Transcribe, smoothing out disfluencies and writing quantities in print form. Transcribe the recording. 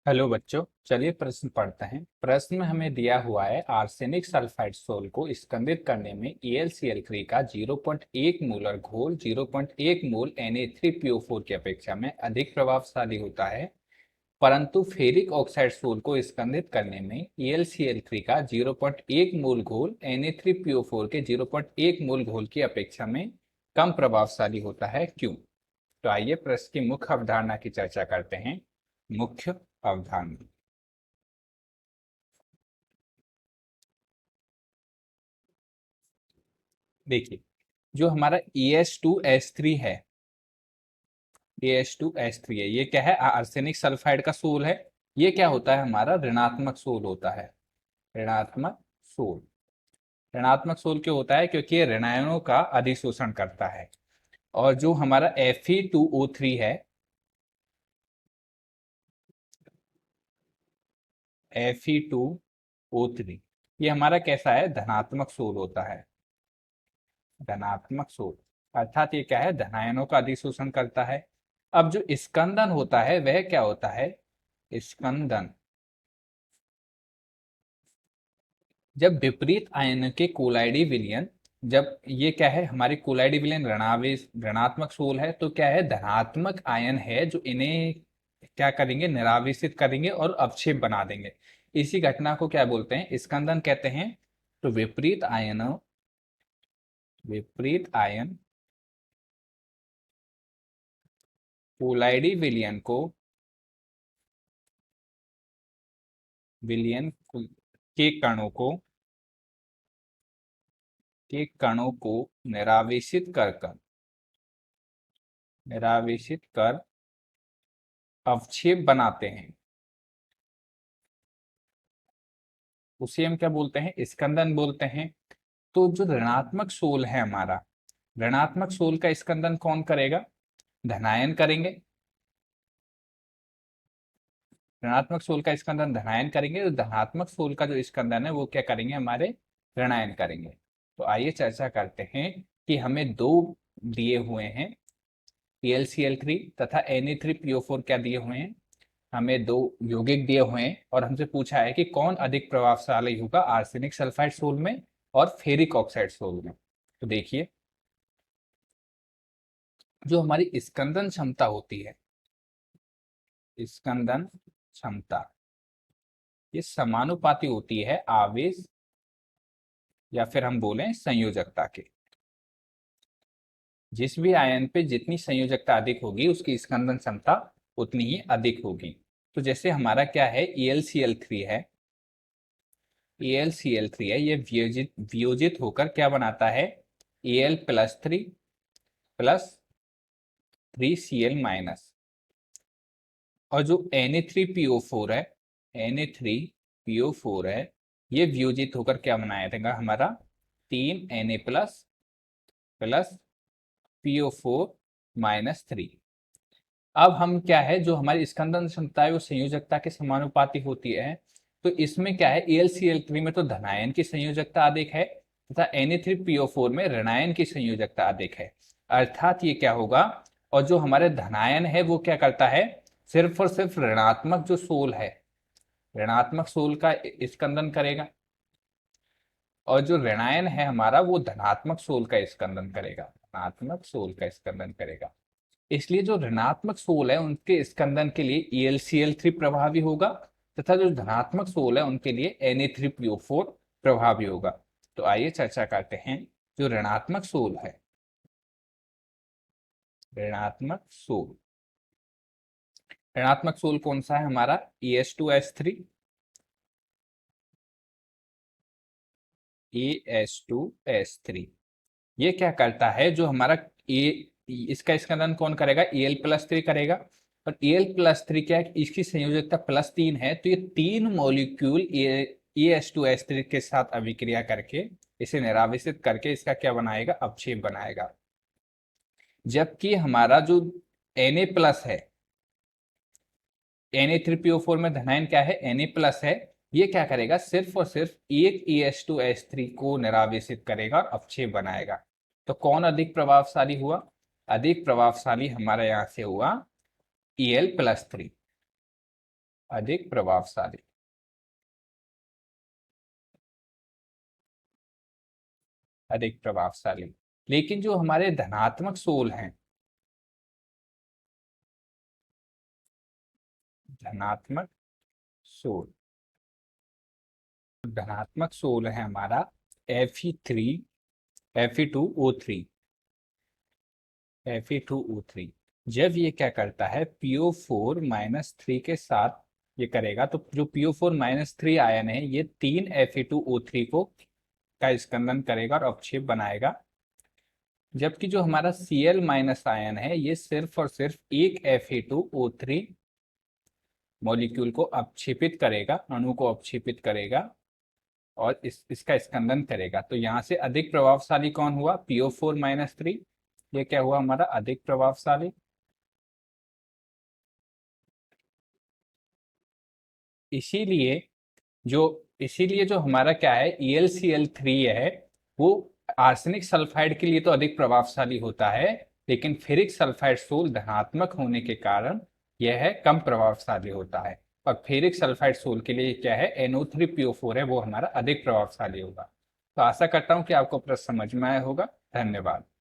Hello बच्चों, चलिए प्रश्न पढ़ते हैं। प्रश्न में हमें दिया हुआ है आर्सेनिक सल्फाइड सोल को स्कंदित करने में ElCl3 का 0.1 मोलर घोल 0.1 मोल Na3PO4 की अपेक्षा में अधिक प्रभावशाली होता है, परंतु फेरिक ऑक्साइड सोल को स्कंदित करने में ElCl3 का 0.1 मोल घोल Na3PO4 के 0.1 मोल घोल की अपेक्षा में कम प्रभावशाली होता है, क्यों? तो आइए प्रश्न की मुख्य अवधारणा की चर्चा करते हैं। मुख्य अवधारणा देखिए, जो हमारा EH2S3 है, EH2S3 है, ये क्या है? आर्सेनिक सल्फाइड का सोल है। ये क्या होता है? हमारा ऋणात्मक सोल होता है। ऋणात्मक सोल। ऋणात्मक सोल क्यों होता है? क्योंकि ये ऋणायनों का अधिशोषण करता है। और जो हमारा Fe2O3 है, Fe2O3, ये हमारा कैसा है? धनात्मक सोल होता है। धनात्मक सोल अर्थात ये क्या है? धनायनों का अधिशोषण करता है। अब जो स्कंदन होता है वह क्या होता है? स्कंदन जब विपरीत आयन के कोलाइडी विलयन, जब ये क्या है? हमारी कोलाइडी विलयन ऋणावेश ऋणात्मक सोल है, तो क्या है? धनात्मक आयन है जो इन्हें क्या करेंगे? निरावेशित करेंगे और अवक्षेप बना देंगे। इसी घटना को क्या बोलते हैं? स्कंदन कहते हैं। तो विपरीत आयन कोलाइडी विलयन के कणों को निरावेशित कर अवक्षेप बनाते हैं, उसे हम क्या बोलते हैं? स्कंदन बोलते हैं। तो जो ऋणात्मक सोल है हमारा, ऋणात्मक सोल का स्कंदन कौन करेगा? धनायन करेंगे। ऋणात्मक सोल का स्कंदन धनायन करेंगे, तो धनात्मक सोल का जो स्कंदन है वो क्या करेंगे? हमारे ऋणायन करेंगे। तो आइए चर्चा करते हैं कि हमें दो दिए हुए हैं, ElCl3 तथा Na3PO4 क्या दिए हुए हैं? हमें दो यौगिक दिए हुए हैं और हमसे पूछा है कि कौन अधिक प्रभावशाली होगा आर्सेनिक सल्फाइड सोल में और फेरिक ऑक्साइड सोल में। तो देखिए, जो हमारी स्कंदन क्षमता होती है, स्कंदन क्षमता, ये समानुपाती होती है आवेश या फिर हम बोलें संयोजकता के। जिस भी आयन पे जितनी संयोजकता अधिक होगी उसकी स्कंदन क्षमता उतनी ही अधिक होगी। तो जैसे हमारा क्या है? ElCl3 है, ElCl3 है, ये वियोजित होकर क्या बनाता है? Al+3+3Cl-, और जो Na3PO4 है, Na3PO4 है, ये वियोजित होकर क्या बनाया देगा हमारा? 3Na++PO4-3। अब हम क्या है? जो हमारी स्कंदन क्षमता है वो संयोजकता के समानुपाती होती है। तो इसमें क्या है? ElCl3 में तो धनायन की संयोजकता अधिक है तथा Na3PO4 में ऋणायन की संयोजकता अधिक है। अर्थात ये क्या होगा? और जो हमारे धनायन है वो क्या करता है? सिर्फ और सिर्फ ऋणात्मक जो सोल है, ऋणात्मक सोल का स्कंदन करेगा, और जो ऋणायन है हमारा वो धनात्मक सोल का स्कंदन करेगा, धनात्मक सोल का स्कंदन करेगा। इसलिए जो ऋणात्मक सोल है उनके स्कंदन के लिए ElCl3 प्रभावी होगा तथा जो धनात्मक सोल है उनके लिए Na3PO4 प्रभावी होगा। तो आइए चर्चा करते हैं। जो ऋणात्मक सोल है, ऋणात्मक सोल, ऋणात्मक सोल कौन सा है हमारा? EH2S3, EH2S3। ये क्या करता है? जो हमारा ए, इसका स्कंदन कौन करेगा? Al+3 करेगा। और Al+3 क्या है? इसकी संयोजकता +3 है, तो ये तीन मॉलिक्यूल EH2S3 के साथ अभिक्रिया करके इसे निरावेशित करके इसका क्या बनाएगा? अवक्षेप बनाएगा। जबकि हमारा जो Na+ है, Na3PO4 में धनायन क्या है? Na+ है, ये क्या करेगा? सिर्फ और सिर्फ एक EH2S3 को निरावेशित करेगा और अवक्षेप बनाएगा। तो कौन अधिक प्रभावशाली हुआ? अधिक प्रभावशाली हमारे यहां से हुआ Al+3। अधिक प्रभावशाली। अधिक प्रभावशाली। लेकिन जो हमारे धनात्मक सोल हैं, धनात्मक सोल, धनात्मक सोल है हमारा Fe3 Fe2O3 Fe2O3। जब ये क्या करता है PO4-3 के साथ ये करेगा, तो जो PO4-3 आयन है ये 3 Fe2O3 को का स्कंदन करेगा और अवक्षेप बनाएगा। जबकि जो हमारा Cl- आयन है ये सिर्फ और सिर्फ एक Fe2O3 मॉलिक्यूल को अपक्षेपित करेगा, अणु को अपक्षेपित करेगा और इसका स्कंदन करेगा। तो यहाँ से अधिक प्रभावशाली कौन हुआ? PO4-3। ये क्या हुआ हमारा? अधिक प्रभावशाली। इसीलिए जो इसीलिए जो हमारा क्या है ElCl3 है वो आर्सेनिक सल्फाइड के लिए तो अधिक प्रभावशाली होता है, लेकिन फेरिक सल्फाइड सोल धनात्मक होने के कारण यह है कम प्रभावशाली होता है। और फेरिक सल्फाइड सोल के लिए क्या है NO3PO4 है वो हमारा अधिक प्रभावशाली होगा। तो आशा करता हूं कि आपको प्रश्न समझ में आया होगा। धन्यवाद।